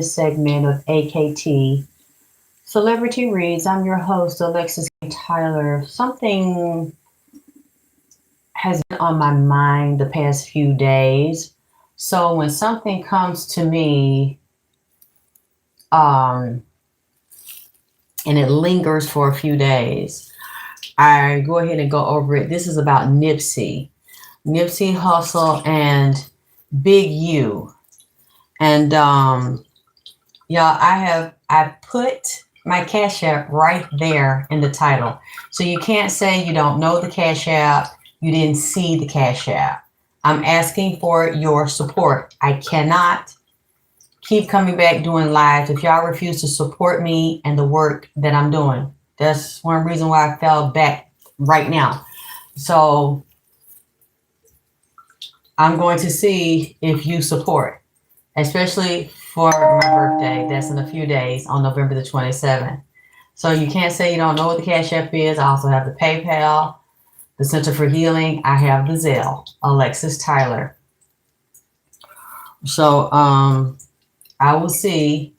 this segment of AKT Celebrity Reads. I'm your host, Alexis Tyler. Something has been on my mind the past few days. So when something comes to me, um, and it lingers for a few days, I go ahead and go over it. This is about Nipsey Hussle, and Big U. And y'all, I put my Cash App right there in the title. So you can't say you don't know the Cash App, you didn't see the Cash App. I'm asking for your support. I cannot keep coming back doing lives if y'all refuse to support me and the work that I'm doing. That's one reason why I fell back right now. So I'm going to see if you support, especially for my birthday. That's in a few days on November the 27th. So you can't say you don't know what the Cash App is. I also have the PayPal, the Center for Healing. I have the Zelle, Alexis Tyler. So I will see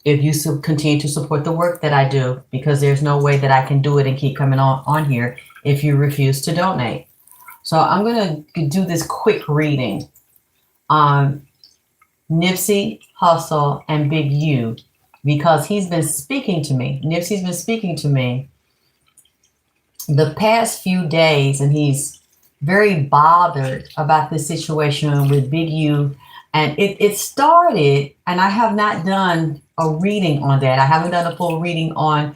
if you continue to support the work that I do, because there's no way that I can do it and keep coming on here if you refuse to donate. So I'm going to do this quick reading on Nipsey Hussle and Big U, because he's been speaking to me. Nipsey's been speaking to me the past few days, and he's very bothered about this situation with Big U. And it started, and I have not done a reading on that. I haven't done a full reading on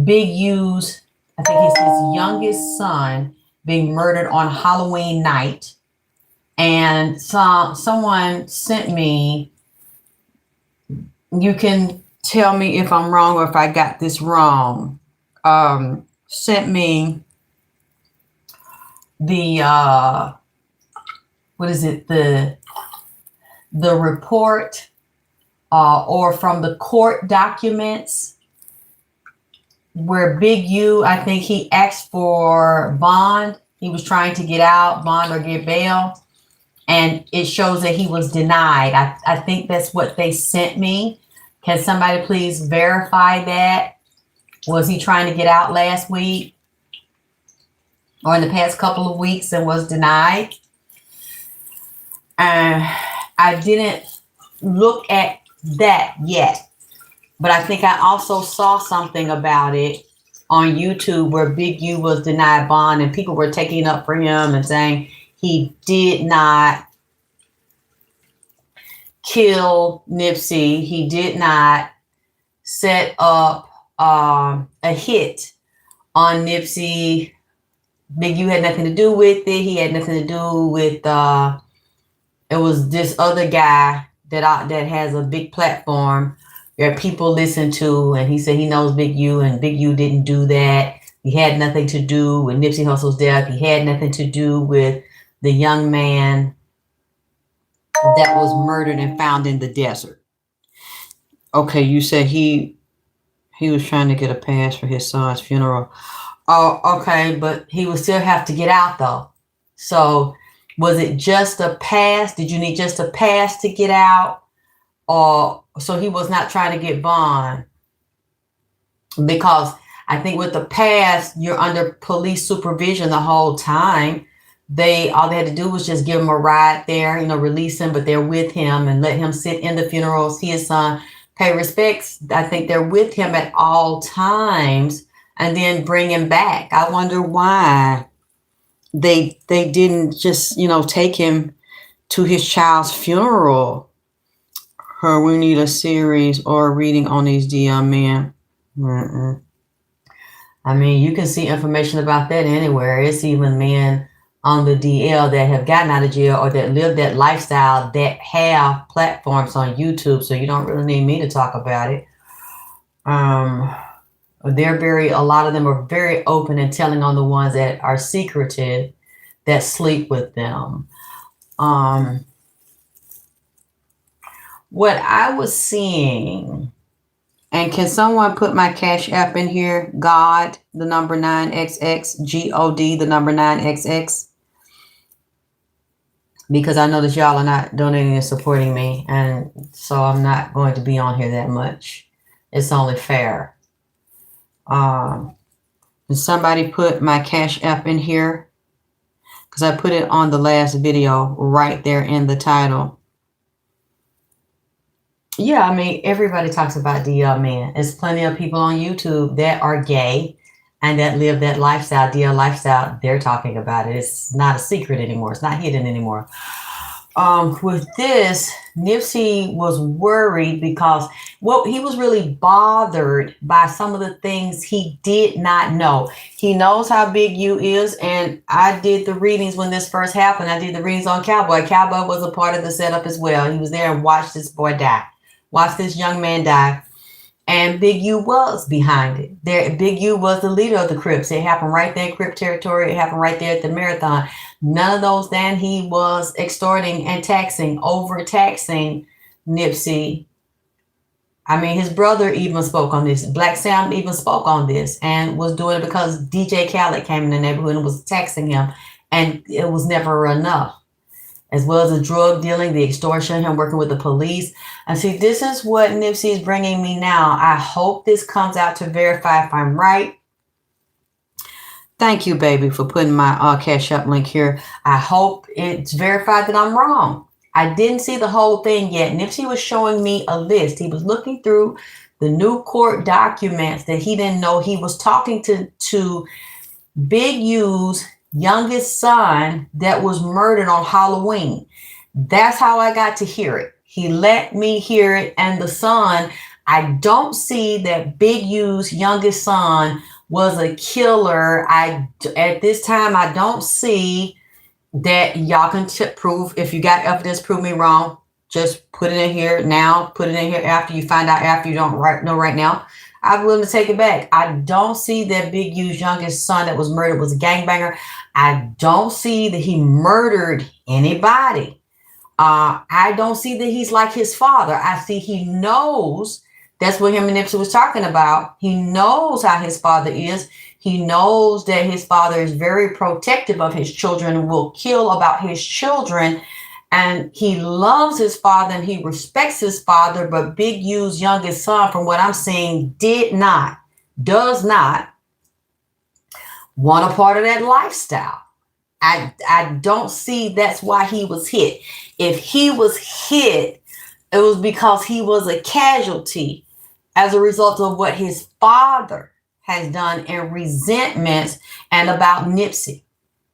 Big U's, I think it's his youngest son, being murdered on Halloween night. And someone sent me, you can tell me if I'm wrong or if I got this wrong, sent me the, what is it, the report, or from the court documents where Big U, I think he asked for bond. He was trying to get out, bond or get bail. And it shows that he was denied. I think that's what they sent me. Can somebody please verify that? Was he trying to get out last week or in the past couple of weeks and was denied? I didn't look at that yet, but I think I also saw something about it on YouTube where Big U was denied bond and people were taking up for him and saying he did not kill Nipsey. He did not set up a hit on Nipsey. Big U had nothing to do with it. He had nothing to do with it was this other guy that has a big platform that people listen to, and he said he knows Big U, and Big U didn't do that. He had nothing to do with Nipsey Hussle's death. He had nothing to do with the young man that was murdered and found in the desert. Okay, you said he was trying to get a pass for his son's funeral. Oh, okay, but he would still have to get out though. So was it just a pass? Did you need just a pass to get out? Or so he was not trying to get bond? Because I think with the pass, you're under police supervision the whole time. All they had to do was just give him a ride there, release him, but they're with him and let him sit in the funeral, see his son, pay respects. I think they're with him at all times and then bring him back. I wonder why they didn't just, take him to his child's funeral. We need a series or a reading on these DM men. I mean, you can see information about that anywhere. It's even men on the DL that have gotten out of jail or that live that lifestyle that have platforms on YouTube. So you don't really need me to talk about it. A lot of them are very open and telling on the ones that are secretive that sleep with them. What I was seeing, and can someone put my Cash App in here? God, the number 9XX, GOD, the number 9XX. because I know that y'all are not donating and supporting me, and so I'm not going to be on here that much. It's only fair. Somebody put my Cash App in here, because I put it on the last video right there in the title. Yeah, I mean, everybody talks about DL man. There's plenty of people on YouTube that are gay and that live that lifestyle, DL lifestyle. They're talking about it. It's not a secret anymore. It's not hidden anymore. With this, Nipsey was worried because he was really bothered by some of the things he did not know. He knows how big you is, and I did the readings when this first happened. I did the readings on Cowboy. Cowboy was a part of the setup as well. He was there and watched this boy die. Watched this young man die. And Big U was behind it. Big U was the leader of the Crips. It happened right there in Crip territory. It happened right there at the marathon. None of those then he was extorting and taxing, overtaxing Nipsey. I mean, his brother even spoke on this. Black Sam even spoke on this and was doing it because DJ Khaled came in the neighborhood and was taxing him. And it was never enough. As well as the drug dealing, the extortion, him working with the police. And see, this is what Nipsey is bringing me now. I hope this comes out to verify if I'm right. Thank you, baby, for putting my Cash App link here. I hope it's verified that I'm wrong. I didn't see the whole thing yet. Nipsey was showing me a list. He was looking through the new court documents that he didn't know. He was talking to Big U's youngest son that was murdered on Halloween. That's how I got to hear it. He let me hear it. And the son, I don't see that Big U's youngest son was a killer. At this time, I don't see that. Y'all can prove, if you got evidence, prove me wrong. Just put it in here now. Put it in here after you find out, after you don't know right now. I'm willing to take it back. I don't see that Big U's youngest son that was murdered was a gangbanger. I don't see that he murdered anybody. I don't see that he's like his father. I see he knows. That's what him and Nipsey was talking about. He knows how his father is. He knows that his father is very protective of his children and will kill about his children. And he loves his father and he respects his father. But Big U's youngest son, from what I'm seeing, does not want a part of that lifestyle. I don't see that's why he was hit. If he was hit, it was because he was a casualty as a result of what his father has done and resentments and about Nipsey.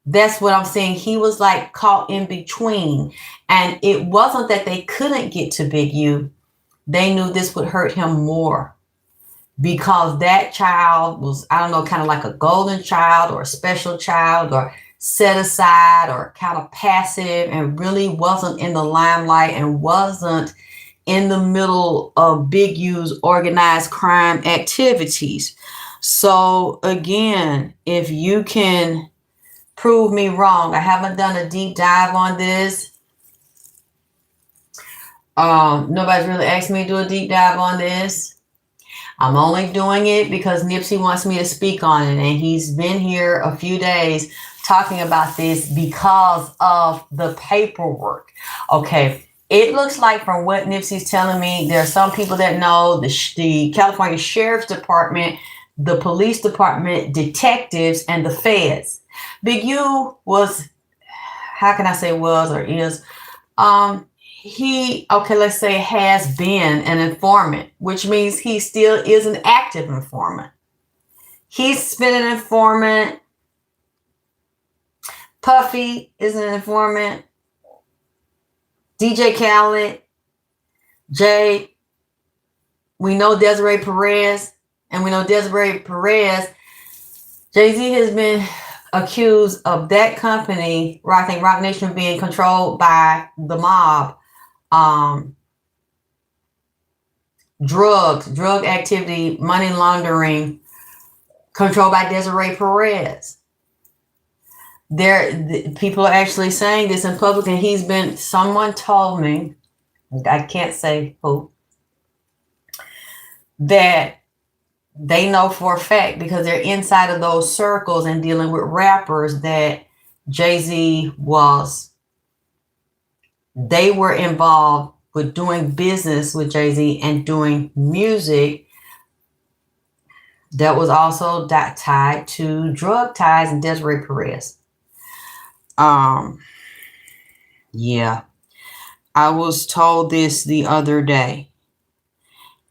That's what I'm saying. He was like caught in between. And it wasn't that they couldn't get to Big U. They knew this would hurt him more because that child was, I don't know, kind of like a golden child or a special child or set aside or kind of passive and really wasn't in the limelight and wasn't in the middle of Big U's organized crime activities. So again, if you can prove me wrong, I haven't done a deep dive on this. Nobody's really asked me to do a deep dive on this. I'm only doing it because Nipsey wants me to speak on it. And he's been here a few days talking about this because of the paperwork. Okay. It looks like from what Nipsey's telling me, there are some people that know the California Sheriff's Department, the police department, detectives, and the feds. Big U was, how can I say was or is, let's say has been an informant, which means he still is an active informant. He's been an informant. Puffy is an informant. DJ Khaled, Jay, we know Desiree Perez, and we know Desiree Perez, Jay-Z has been accused of that company, I think Roc Nation, being controlled by the mob, drug activity, money laundering, controlled by Desiree Perez. People are actually saying this in public, and someone told me, I can't say who, that they know for a fact because they're inside of those circles and dealing with rappers that Jay-Z was they were involved with doing business with Jay-Z and doing music that was also tied to drug ties and Desiree Perez. Yeah, I was told this the other day.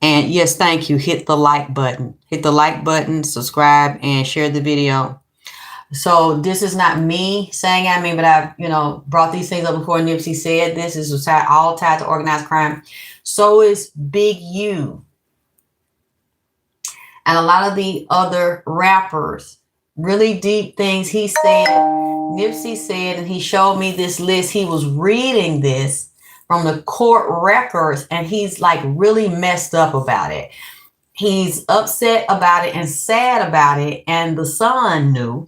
And yes, thank you. Hit the like button. Hit the like button, subscribe, and share the video. So this is not me saying but I've, brought these things up before. Nipsey said this is all tied to organized crime. So is Big U. And a lot of the other rappers, really deep things he said, Nipsey said, and he showed me this list. He was reading this from the court records, and he's like really messed up about it. He's upset about it and sad about it. And the son knew,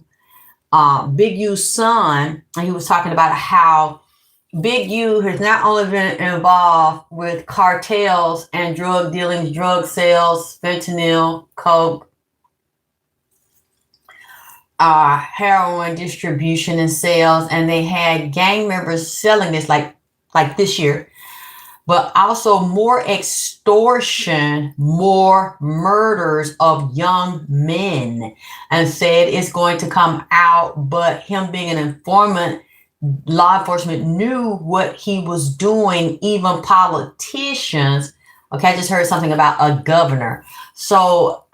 Big U's son, and he was talking about how Big U has not only been involved with cartels and drug dealings, drug sales, fentanyl, coke, heroin distribution and sales, and they had gang members selling this like this year, but also more extortion, more murders of young men, and said it's going to come out. But him being an informant, law enforcement knew what he was doing, even politicians. Okay, I just heard something about a governor. So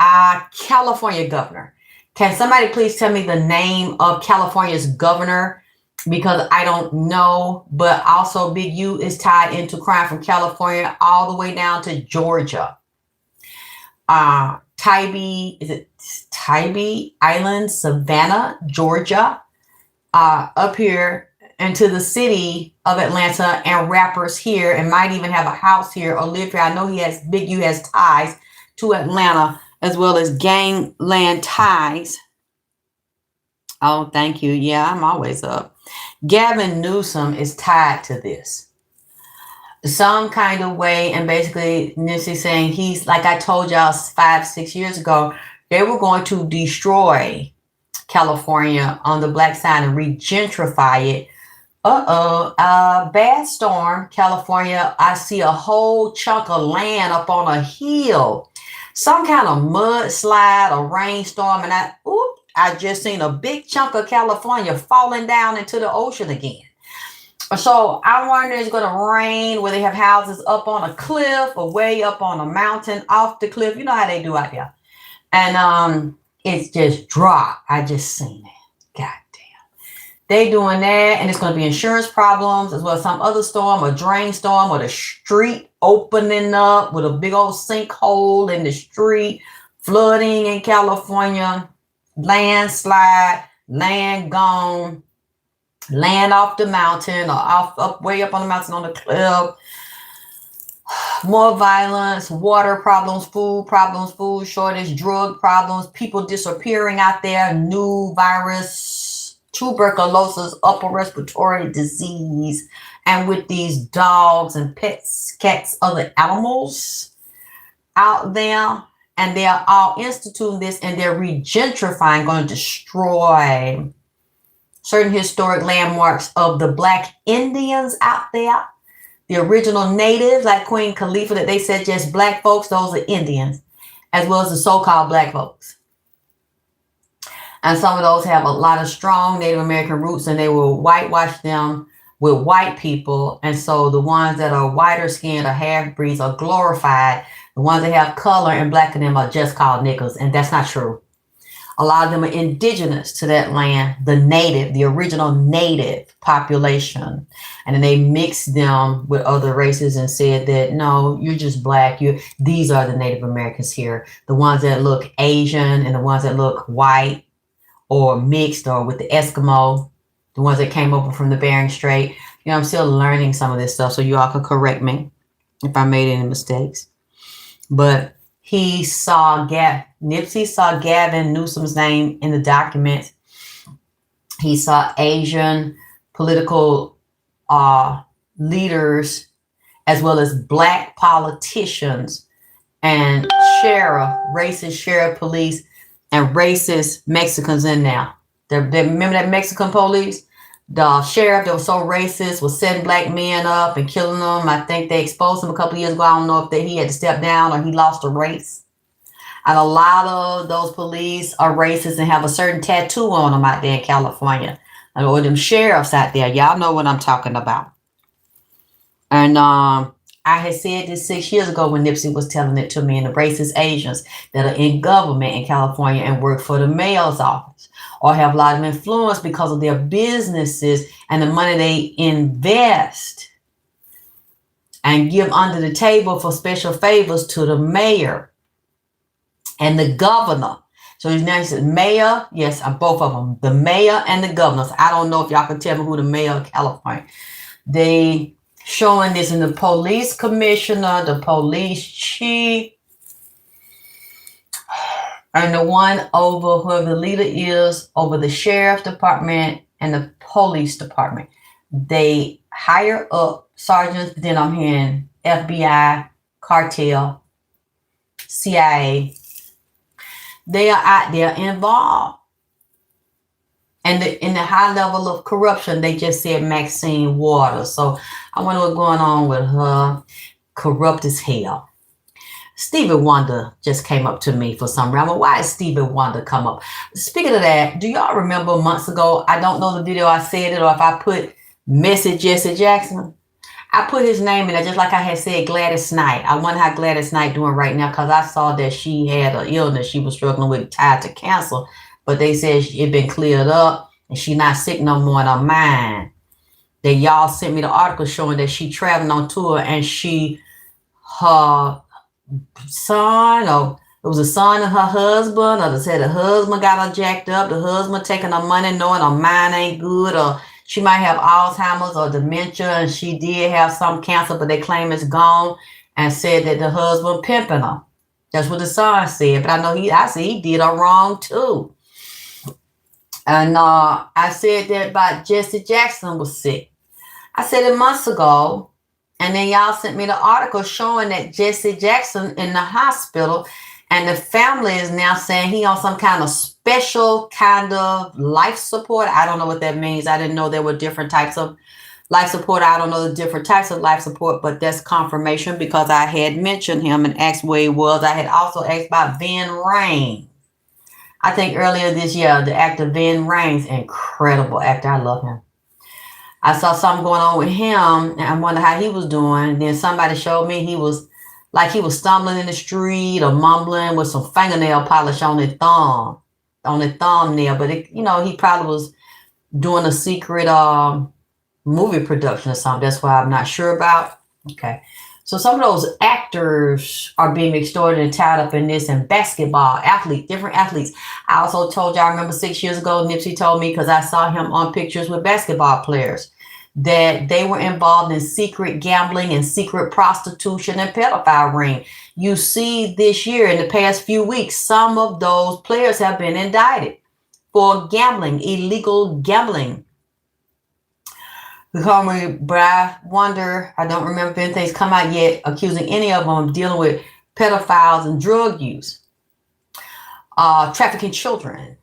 California governor. Can somebody please tell me the name of California's governor? Because I don't know. But also Big U is tied into crime from California all the way down to Georgia. Tybee Island, Savannah, Georgia, up here into the city of Atlanta, and rappers here, and might even have a house here or live here. I know Big U has ties to Atlanta, as well as gangland ties. Oh, thank you. Yeah, I'm always up. Gavin Newsom is tied to this some kind of way. And basically, Nipsey saying he's, like I told y'all 5-6 years ago, they were going to destroy California on the black side and regentrify it. Bad storm, California. I see a whole chunk of land up on a hill. Some kind of mudslide or rainstorm, and I just seen a big chunk of California falling down into the ocean again. So I wonder it's going to rain where they have houses up on a cliff or way up on a mountain off the cliff. You know how they do out there. And it's just dry. I just seen it. God damn. They doing that, and it's going to be insurance problems as well as some other storm, a drain storm, or the street opening up with a big old sinkhole in the street, flooding in California, landslide, land gone, land off the mountain or up way up on the mountain on the cliff. More violence, water problems, food shortage, drug problems, people disappearing out there, new virus, tuberculosis, upper respiratory disease, and with these dogs and pets, cats, other animals out there, and they are all instituting this, and they're regentrifying, going to destroy certain historic landmarks of the Black Indians out there. The original natives, like Queen Khalifa, that they said just black folks, those are Indians, as well as the so-called black folks. And some of those have a lot of strong Native American roots, and they will whitewash them with white people. And so the ones that are whiter skinned or half-breeds are glorified. The ones that have color and black in them are just called niggas, and that's not true. A lot of them are indigenous to that land, the original native population. And then they mixed them with other races and said that, no, you're just black. These are the Native Americans here. The ones that look Asian and the ones that look white or mixed or with the Eskimo, the ones that came over from the Bering Strait. I'm still learning some of this stuff, so you all can correct me if I made any mistakes. But Nipsey saw Gavin Newsom's name in the document. He saw Asian political leaders, as well as black politicians and racist sheriff police, and racist Mexicans in there. Remember that Mexican police? The sheriff that was so racist was setting black men up and killing them. I think they exposed him a couple of years ago. I don't know if he had to step down or he lost a race. And a lot of those police are racist and have a certain tattoo on them out there in California. Or them sheriffs out there. Y'all know what I'm talking about. And I had said this 6 years ago when Nipsey was telling it to me, and the racist Asians that are in government in California and work for the mayor's office or have a lot of influence because of their businesses and the money they invest and give under the table for special favors to the mayor and the governor. So his name is mayor. Yes, both of them, the mayor and the governors. I don't know if y'all can tell me who the mayor of California. They showing this in the police commissioner, the police chief, and the one over whoever the leader is over the sheriff's department and the police department. They hire up sergeants. Then I'm hearing FBI, cartel, CIA. They are out there involved. And in the high level of corruption, they just said Maxine Waters. So I wonder what's going on with her. Corrupt as hell. Stevie Wonder just came up to me for some reason. Why is Stevie Wonder come up? Speaking of that, do y'all remember months ago? I don't know the video I said it or if I put Message Jesse Jackson. I put his name in there just like I had said Gladys Knight. I wonder how Gladys Knight doing right now because I saw that she had an illness she was struggling with tied to cancer. But they said it been cleared up and she not sick no more in her mind. Then y'all sent me the article showing that she traveling on tour and her son, or it was a son and her husband, or they said the husband got her jacked up, the husband taking her money knowing her mind ain't good, or she might have Alzheimer's or dementia, and she did have some cancer, but they claim it's gone, and said that the husband pimping her. That's what the son said, but I know I see he did her wrong too. And I said that about Jesse Jackson was sick. I said it months ago, and then y'all sent me the article showing that Jesse Jackson in the hospital, and the family is now saying he on some kind of special kind of life support. I don't know what that means. I didn't know there were different types of life support. I don't know the different types of life support, but that's confirmation because I had mentioned him and asked where he was. I had also asked about Vin Raines. I think earlier this year, the actor Vin Raines, incredible actor. I love him. I saw something going on with him, and I wonder how he was doing. And then somebody showed me he was stumbling in the street or mumbling with some fingernail polish on his thumb, on his thumbnail. But he probably was doing a secret movie production or something. That's why I'm not sure about. Okay. So some of those actors are being extorted and tied up in this, and basketball different athletes. I also told you, I remember 6 years ago, Nipsey told me, because I saw him on pictures with basketball players, that they were involved in secret gambling and secret prostitution and pedophile ring. You see this year, in the past few weeks, some of those players have been indicted for gambling, illegal gambling. But I wonder, I don't remember if anything's come out yet accusing any of them of dealing with pedophiles and drug use, trafficking children,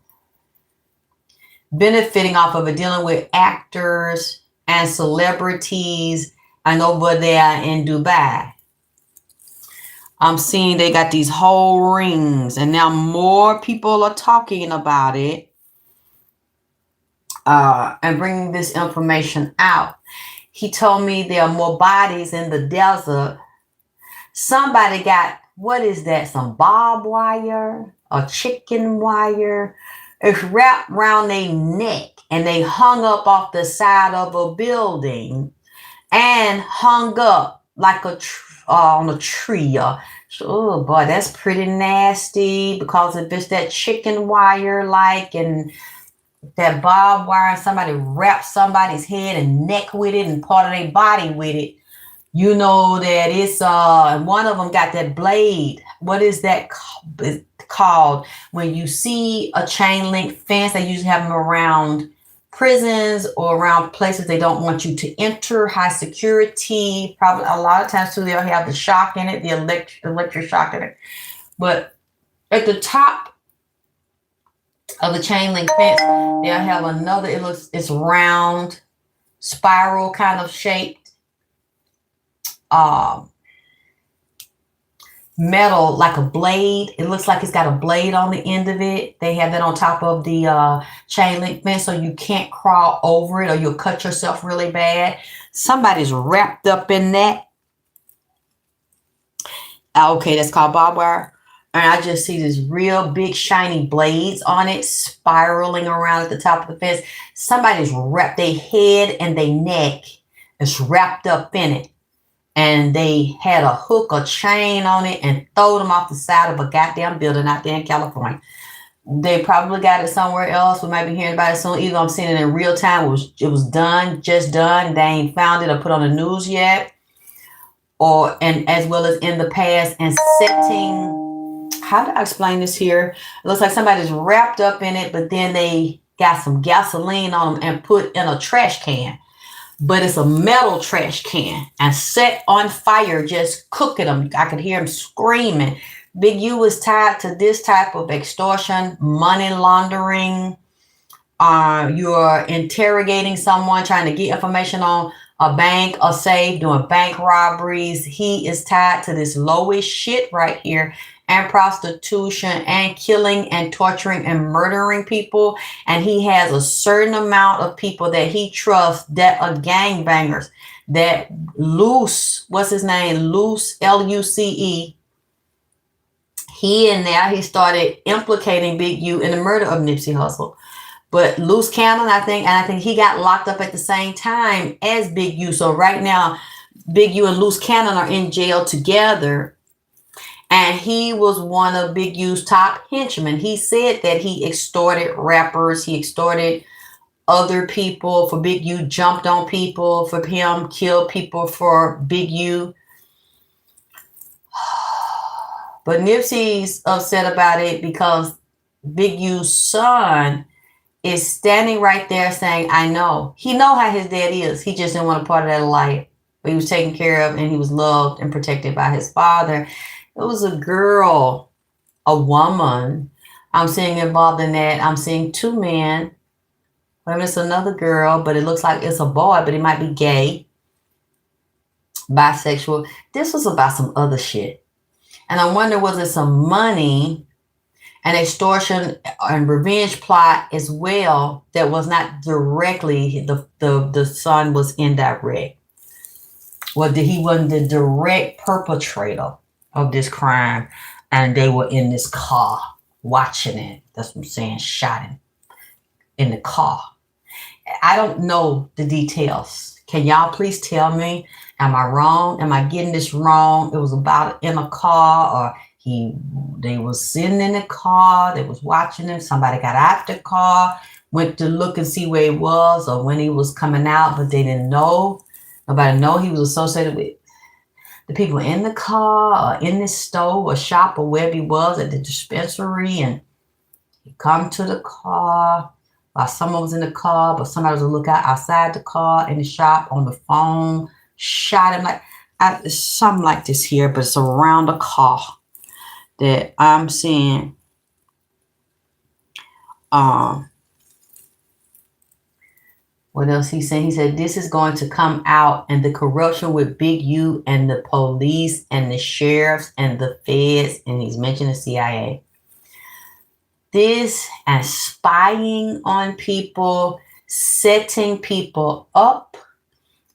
benefiting off of it, dealing with actors and celebrities, and over there in Dubai. I'm seeing they got these whole rings, and now more people are talking about it. And bringing this information out. He told me there are more bodies in the desert. Somebody got, what is that? Some barbed wire or chicken wire. It's wrapped around their neck and they hung up off the side of a building and hung up like on a tree. Oh boy, that's pretty nasty because if it's that chicken wire and that barbed wire and somebody wrapped somebody's head and neck with it and part of their body with it, you know that it's one of them got that blade. What is that called? When you see a chain link fence, they usually have them around prisons or around places they don't want you to enter, high security. Probably a lot of times too, they'll have the shock in it, the electric shock in it. But at the top of the chain link fence. They'll have another, it's round, spiral kind of shaped, metal, like a blade. It looks like it's got a blade on the end of it. They have that on top of the chain link fence, so you can't crawl over it or you'll cut yourself really bad. Somebody's wrapped up in that. Okay, that's called barbed wire. And I just see these real big shiny blades on it spiraling around at the top of the fence. Somebody's wrapped their head and their neck is wrapped up in it. And they had a hook or chain on it and throw them off the side of a goddamn building out there in California. They probably got it somewhere else. We might be hearing about it soon. Either I'm seeing it in real time. It was done, just done. They ain't found it or put on the news yet. And as well as in the past, and setting, how do I explain this here? It looks like somebody's wrapped up in it, but then they got some gasoline on them and put in a trash can. But it's a metal trash can and set on fire, just cooking them. I could hear them screaming. Big U was tied to this type of extortion, money laundering. You're interrogating someone, trying to get information on a bank, a safe, doing bank robberies. He is tied to this lowish shit right here, and prostitution and killing and torturing and murdering people. And he has a certain amount of people that he trusts that are gangbangers. That Luce, what's his name? Luce, Luce. He in there, he started implicating Big U in the murder of Nipsey Hussle. But Luce Cannon, I think he got locked up at the same time as Big U. So right now, Big U and Luce Cannon are in jail together. And he was one of Big U's top henchmen. He said that he extorted rappers. He extorted other people for Big U, jumped on people for him, killed people for Big U. But Nipsey's upset about it because Big U's son is standing right there saying, I know. He know how his dad is. He just didn't want a part of that life. But he was taken care of and he was loved and protected by his father. It was a girl, a woman. I'm seeing involved in that. I'm seeing two men. Maybe it's another girl, but it looks like it's a boy, but it might be gay, bisexual. This was about some other shit. And I wonder, was it some money and extortion and revenge plot as well that was not directly, the son was indirect? Well, he wasn't the direct perpetrator of this crime, and they were in this car watching it. That's what I'm saying, shot him in the car. I don't know the details. Can y'all please tell me? Am I wrong? Am I getting this wrong? It was about in a car, or they was sitting in the car, they was watching him. Somebody got out the car, went to look and see where he was or when he was coming out, but they didn't know. Nobody know he was associated with the people in the car or in the store or shop or wherever he was at the dispensary. And he come to the car while someone was in the car, but somebody was a lookout outside the car in the shop on the phone, shot him. Like something like this here, but it's around the car that I'm seeing. What else he said? He said, this is going to come out, and the corruption with Big U and the police and the sheriffs and the feds, and he's mentioned the CIA. This and spying on people, setting people up.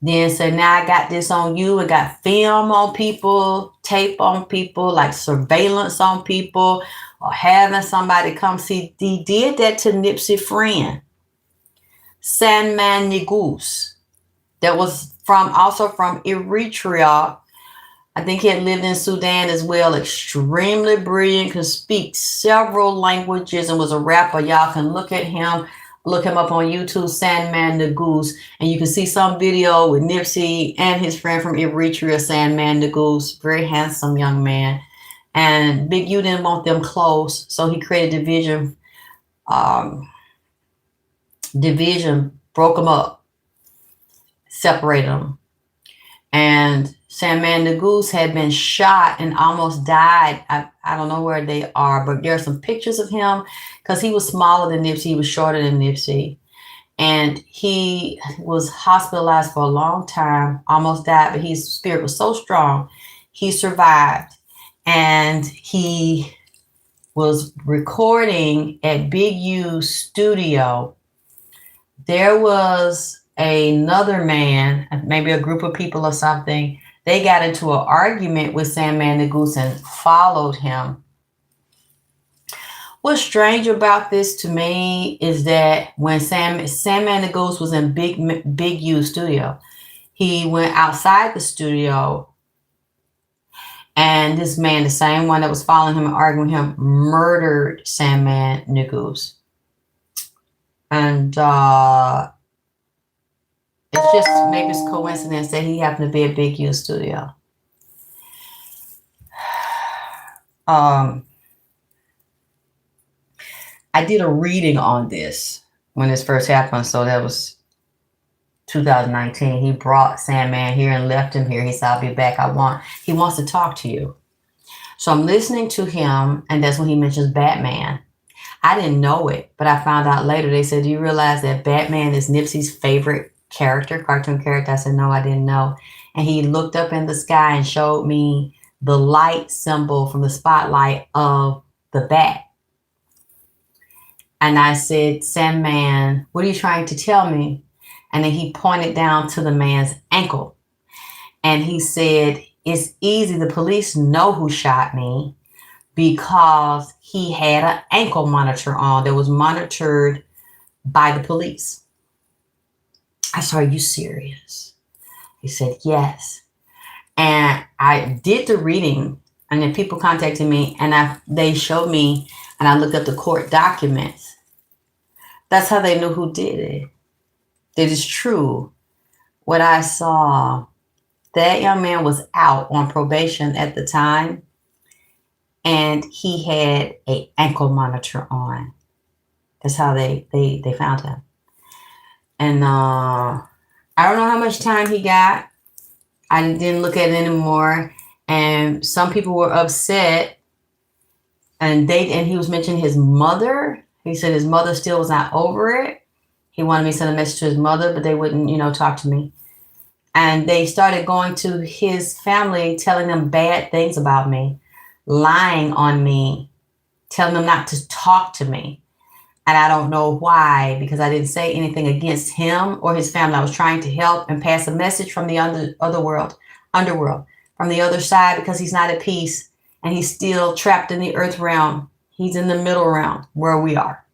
Then say, now I got this on you. I got film on people, tape on people, like surveillance on people, or having somebody come see. He did that to Nipsey friend, Sandman Negus, that was also from Eritrea. I think he had lived in Sudan as well. Extremely brilliant, can speak several languages, and was a rapper. Y'all can look at him. Look him up on YouTube, Sandman Negus, and you can see some video with Nipsey and his friend from Eritrea, Sandman Negus. Very handsome young man. And Big U didn't want them close, so he created division. Broke them up, separated them. And Sandman the Goose had been shot and almost died. I don't know where they are, but there are some pictures of him because he was smaller than Nipsey. He was shorter than Nipsey. And he was hospitalized for a long time, almost died, but his spirit was so strong, he survived. And he was recording at Big U's studio. There was another man, maybe a group of people or something. They got into an argument with Sandman the Goose and followed him. What's strange about this to me is that when Sandman the Goose was in Big U studio, he went outside the studio, and this man, the same one that was following him and arguing with him, murdered Sandman the Goose. And it's just maybe it's coincidence that he happened to be at Big U studio. I did a reading on this when this first happened. So that was 2019. He brought Sandman here and left him here. He said, I'll be back. He wants to talk to you. So I'm listening to him, and that's when he mentions Batman. I didn't know it, but I found out later. They said, do you realize that Batman is Nipsey's favorite character, cartoon character? I said, no, I didn't know. And he looked up in the sky and showed me the light symbol from the spotlight of the bat. And I said, Sandman, what are you trying to tell me? And then he pointed down to the man's ankle. And he said, it's easy. The police know who shot me because he had an ankle monitor on that was monitored by the police. I said, are you serious? He said, yes. And I did the reading, and then people contacted me, and they showed me, and I looked up the court documents. That's how they knew who did it. It is true. What I saw, that young man was out on probation at the time, and he had an ankle monitor on. That's how they found him. And I don't know how much time he got. I didn't look at it anymore. And some people were upset. And he was mentioning his mother. He said his mother still was not over it. He wanted me to send a message to his mother, but they wouldn't, talk to me. And they started going to his family, telling them bad things about me, lying on me, telling them not to talk to me. And I don't know why, because I didn't say anything against him or his family. I was trying to help and pass a message from the underworld, from the other side, because he's not at peace and he's still trapped in the earth realm. He's in the middle realm where we are.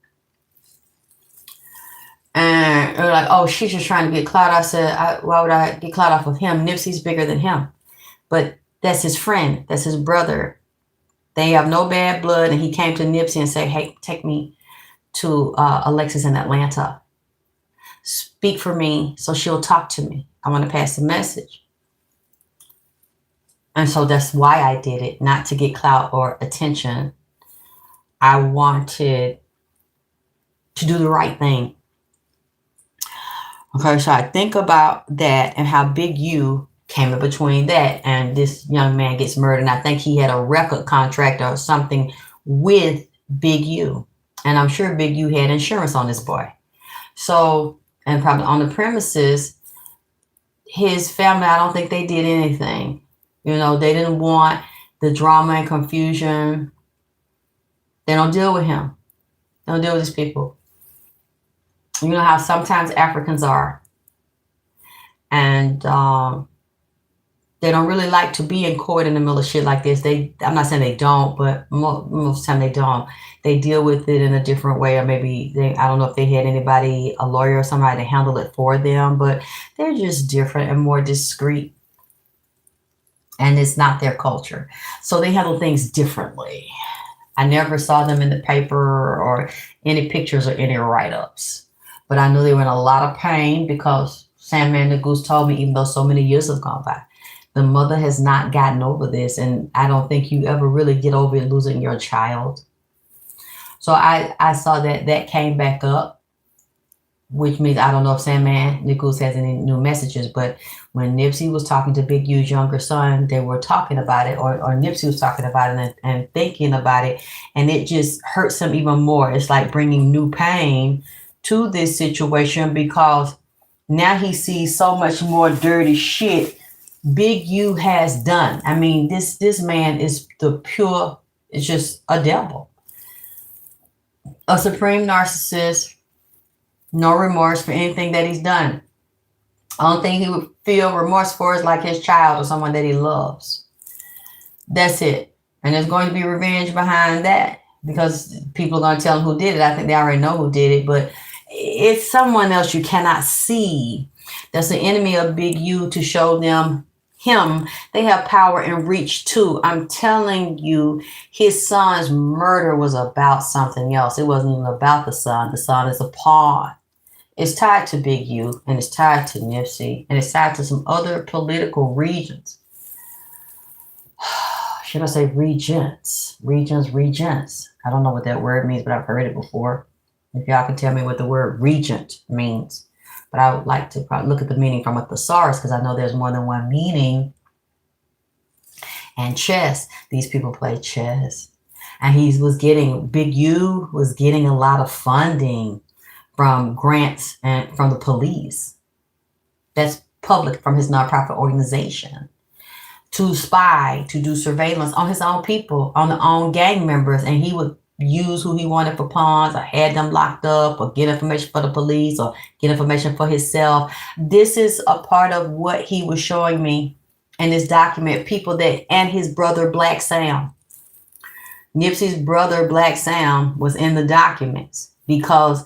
And they're like, oh, she's just trying to get clout. I said, why would I get clout off of him? Nipsey's bigger than him. But that's his friend. That's his brother. They have no bad blood. And he came to Nipsey and said, hey, take me to Alexis in Atlanta. Speak for me so she'll talk to me. I want to pass a message. And so that's why I did it, not to get clout or attention. I wanted to do the right thing. Okay, so I think about that and how Big U came in between that and this young man gets murdered. And I think he had a record contract or something with Big U. And I'm sure Big U had insurance on this boy. So, and probably on the premises, his family, I don't think they did anything. They didn't want the drama and confusion. They don't deal with him. They don't deal with these people. You know how sometimes Africans are. And they don't really like to be in court in the middle of shit like this. I'm not saying they don't, but most of the time they don't. They deal with it in a different way, or maybe I don't know if they had anybody, a lawyer or somebody to handle it for them, but they're just different and more discreet. And it's not their culture. So they handle things differently. I never saw them in the paper or any pictures or any write-ups. But I knew they were in a lot of pain because Sandman the Goose told me, even though so many years have gone by, the mother has not gotten over this. And I don't think you ever really get over it losing your child. So I saw that came back up. which means I don't know if Sandman Nichols has any new messages, but when Nipsey was talking to Big U's younger son, they were talking about it, or Nipsey was talking about it and thinking about it, and it just hurts him even more. It's like bringing new pain to this situation because now he sees so much more dirty shit Big U has done. I mean, this man is the pure, it's just a devil. A supreme narcissist, no remorse for anything that he's done. Only thing he would feel remorse for is like his child or someone that he loves. That's it. And there's going to be revenge behind that because people are going to tell him who did it. I think they already know who did it, but it's someone else you cannot see. That's the enemy of Big U to show them him. They have power and reach too. I'm telling you, his son's murder was about something else. It wasn't even about the son. The son is a pawn. It's tied to Big U, and it's tied to Nipsey, and it's tied to some other political regions. Should I say regents? Regents. I don't know what that word means, but I've heard it before. If y'all can tell me what the word regent means. But I would like to probably look at the meaning from a thesaurus because I know there's more than one meaning. And chess. These people play chess. And Big U was getting a lot of funding from grants and from the police. That's public from his nonprofit organization. To spy, to do surveillance on his own people, on the own gang members. And he would use who he wanted for pawns or had them locked up or get information for the police or get information for himself. This is a part of what he was showing me in this document. People that, and his brother Black Sam. Nipsey's brother Black Sam was in the documents because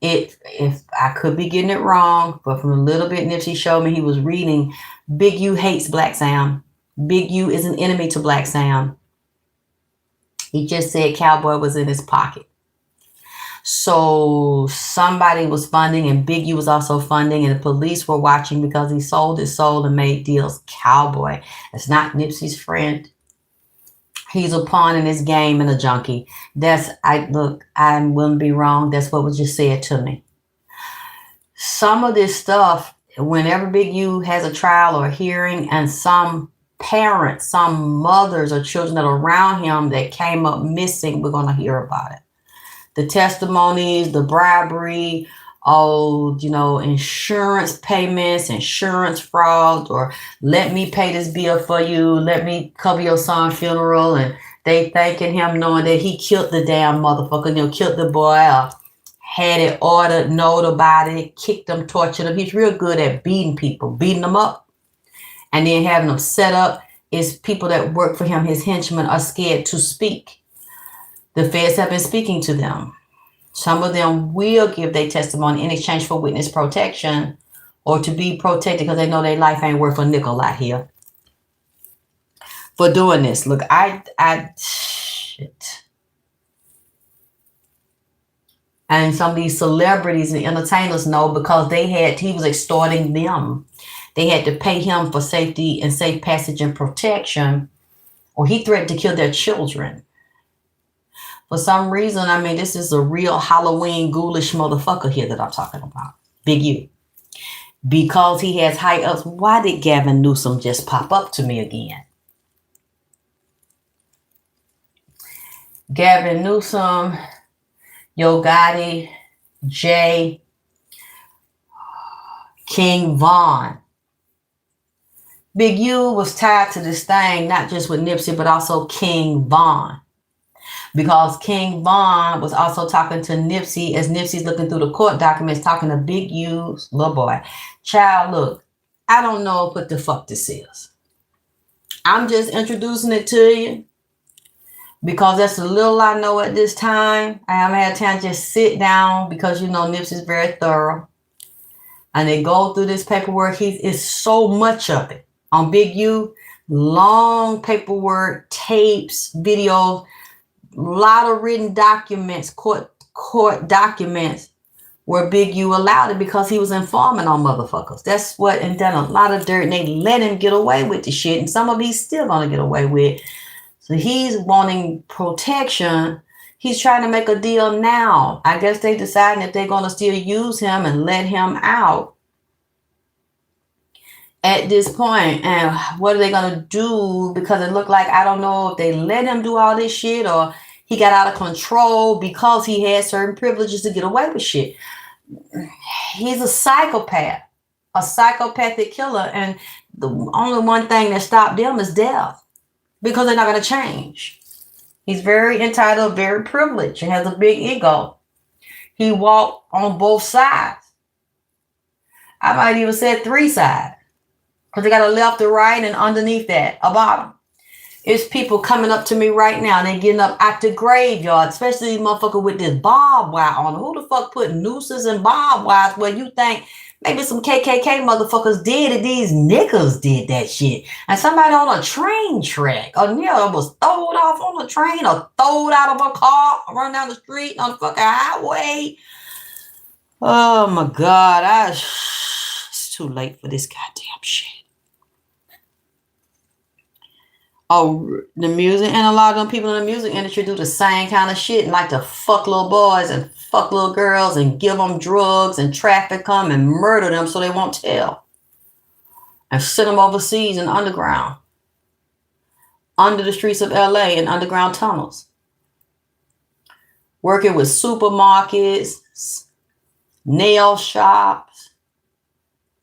if I could be getting it wrong, but from a little bit Nipsey showed me he was reading, Big U hates Black Sam. Big U is an enemy to Black Sam. He just said Cowboy was in his pocket. So somebody was funding and Big U was also funding and the police were watching because he sold his soul and made deals. Cowboy. That's not Nipsey's friend. He's a pawn in his game and a junkie. I'm willing to be wrong. That's what was just said to me. Some of this stuff, whenever Big U has a trial or a hearing and some parents, some mothers or children that are around him that came up missing, we're going to hear about it. The testimonies, the bribery, insurance payments, insurance fraud, or let me pay this bill for you, let me cover your son's funeral, and they thanking him knowing that he killed the damn motherfucker, killed the boy, or had it ordered, knowed about it, kicked them, tortured them. He's real good at beating people, beating them up, and then having them set up. Is people that work for him, his henchmen, are scared to speak. The feds have been speaking to them. Some of them will give their testimony in exchange for witness protection or to be protected because they know their life ain't worth a nickel out here for doing this. Look, shit. And some of these celebrities and entertainers know because he was extorting them. They had to pay him for safety and safe passage and protection, or he threatened to kill their children. For some reason, this is a real Halloween ghoulish motherfucker here that I'm talking about. Big U. Because he has high ups. Why did Gavin Newsom just pop up to me again? Gavin Newsom, Yo Gotti, Jay, King Von. Big U was tied to this thing, not just with Nipsey, but also King Von. Because King Von was also talking to Nipsey as Nipsey's looking through the court documents, talking to Big U's little boy. Child, look, I don't know what the fuck this is. I'm just introducing it to you because that's the little I know at this time. I haven't had time to just sit down because, Nipsey's very thorough. And they go through this paperwork. It's so much of it. On Big U, long paperwork, tapes, videos, a lot of written documents, court documents where Big U allowed it because he was informing on motherfuckers. That's what, and done a lot of dirt, and they let him get away with the shit, and some of he's still going to get away with. So he's wanting protection He's trying to make a deal now. I guess they deciding if they're going to still use him and let him out at this point. And what are they going to do? Because it looked like, I don't know if they let him do all this shit or he got out of control because he had certain privileges to get away with shit. He's a psychopathic killer. And the only one thing that stopped them is death, because they're not going to change. He's very entitled, very privileged, and has a big ego. He walked on both sides. I might even say 3 sides, because they got a left, a right, and underneath that, a bottom. It's people coming up to me right now, and they getting up out the graveyard, especially these motherfuckers with this barbed wire on. Who the fuck put nooses and barbed wires where you think maybe some KKK motherfuckers did it? These niggas did that shit. And somebody on a train track or was thrown off on a train or thrown out of a car, run down the street on the fucking highway. Oh my God. It's too late for this goddamn shit. Oh, the music, and a lot of them people in the music industry do the same kind of shit and like to fuck little boys and fuck little girls and give them drugs and traffic them and murder them so they won't tell. And send them overseas and underground. Under the streets of LA in underground tunnels. Working with supermarkets, nail shops,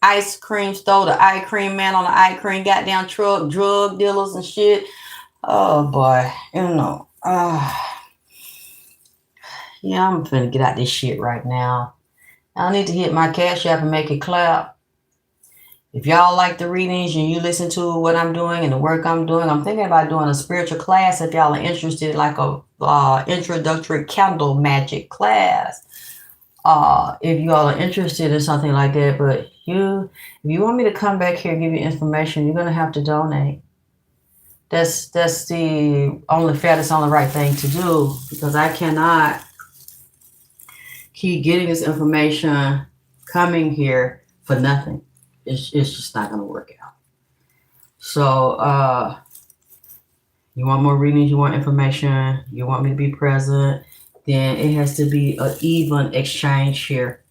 ice cream store, the ice cream man on the ice cream goddamn truck, drug dealers and shit. Oh boy, yeah, I'm finna get out this shit right now. I need to hit my Cash App and make it clap. If y'all like the readings and you listen to what I'm doing and the work I'm doing, I'm thinking about doing a spiritual class if y'all are interested, like a introductory candle magic class. If you all are interested in something like that, but if you want me to come back here and give you information, you're gonna have to donate. That's the only fair, that's the only right thing to do, because I cannot keep getting this information coming here for nothing. It's just not gonna work out. So you want more readings, you want information, you want me to be present, then it has to be an even exchange here.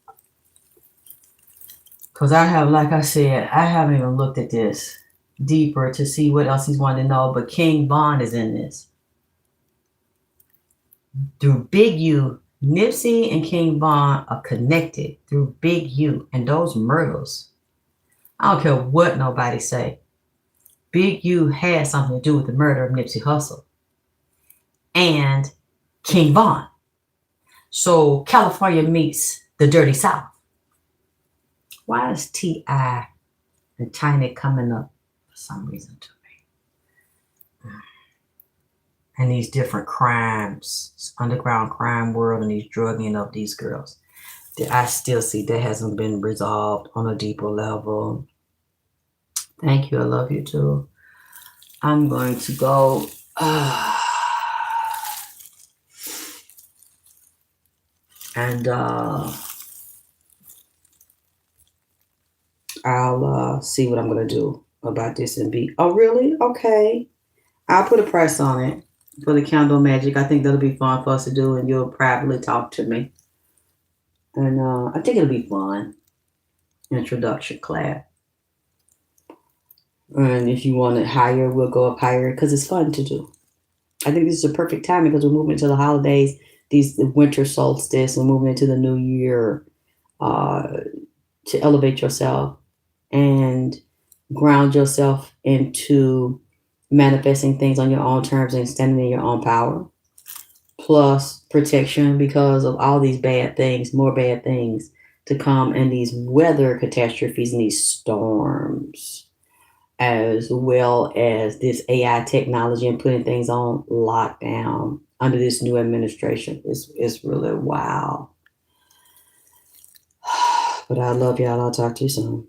Because I have, like I said, I haven't even looked at this deeper to see what else he's wanting to know, but King Von is in this. Through Big U, Nipsey and King Von are connected through Big U and those murders. I don't care what nobody say. Big U had something to do with the murder of Nipsey Hussle and King Von. So California meets the Dirty South. Why is T.I. and Tiny coming up for some reason to me? And these different crimes, this underground crime world, and these drugging of these girls. I still see that hasn't been resolved on a deeper level. Thank you. I love you too. I'm going to go. And I'll see what I'm going to do about this and be. Oh, really? Okay. I'll put a price on it for the candle magic. I think that'll be fun for us to do, and you'll probably talk to me. And I think it'll be fun. Introduction class. And if you want it higher, we'll go up higher because it's fun to do. I think this is a perfect time because we're moving into the holidays, the winter solstice, and moving into the new year to elevate yourself and ground yourself into manifesting things on your own terms and standing in your own power. Plus protection because of all these bad things, more bad things to come, and these weather catastrophes and these storms, as well as this AI technology and putting things on lockdown under this new administration. It's really wow. But I love y'all. I'll talk to you soon.